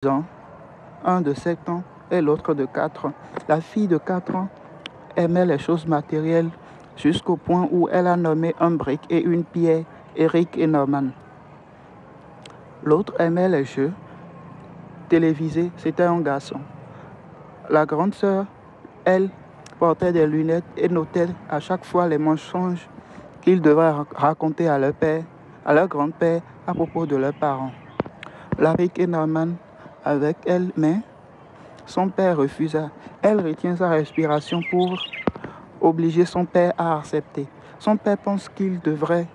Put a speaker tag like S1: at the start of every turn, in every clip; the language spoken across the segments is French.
S1: ans, un de 7 ans et l'autre de 4 ans. La fille de 4 ans aimait les choses matérielles jusqu'au point où elle a nommé un brique et une pierre Eric et Norman. L'autre aimait les jeux télévisés, c'était un garçon. La grande sœur, elle, portait des lunettes et notait à chaque fois les mensonges qu'ils devaient raconter à leur père, à leur grand-père à propos de leurs parents. Eric et Norman avec elle, mais son père refusa. Elle retient sa respiration pour obliger son père à accepter. Son père pense qu'il devrait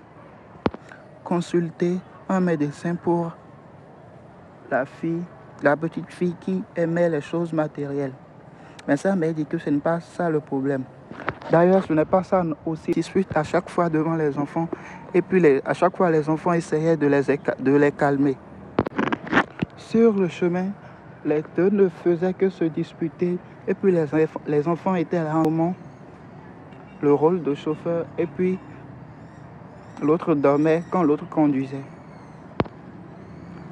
S1: consulter un médecin pour la petite fille qui aimait les choses matérielles. Mais sa mère dit que ce n'est pas ça le problème. D'ailleurs, ce n'est pas ça aussi. Dispute à chaque fois devant les enfants. Et puis à chaque fois, les enfants essayaient de les calmer. Sur le chemin, les deux ne faisaient que se disputer. Et puis les enfants étaient là un moment, le rôle de chauffeur. Et puis l'autre dormait quand l'autre conduisait.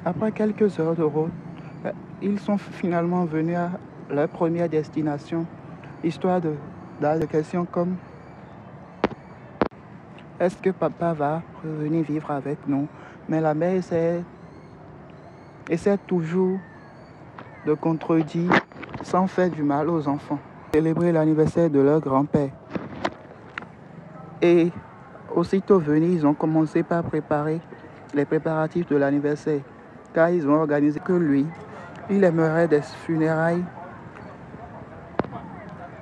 S1: Après quelques heures de route, ils sont finalement venus à leur première destination, histoire d'avoir des questions comme: est-ce que papa va revenir vivre avec nous? Mais la mère essaie toujours de contredire sans faire du mal aux enfants. Célébrer l'anniversaire de leur grand-père. Et aussitôt venus, ils ont commencé par préparer les préparatifs de l'anniversaire, car ils ont organisé que lui, il aimerait des funérailles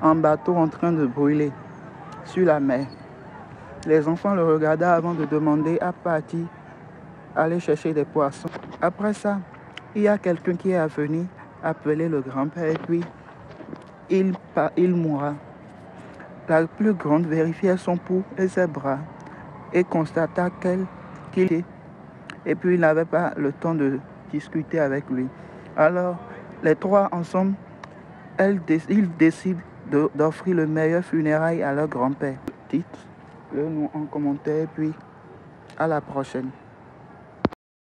S1: en bateau en train de brûler sur la mer. Les enfants le regardaient avant de demander à partir aller chercher des poissons. Après ça, il y a quelqu'un qui est venu appeler le grand-père et puis il mourra. La plus grande vérifiait son pouls et ses bras et constata qu'il était. Et puis il n'avait pas le temps de discuter avec lui. Alors, les trois ensemble, ils décident d'offrir le meilleur funérail à leur grand-père. Dites-le nous en commentaire, puis à la prochaine.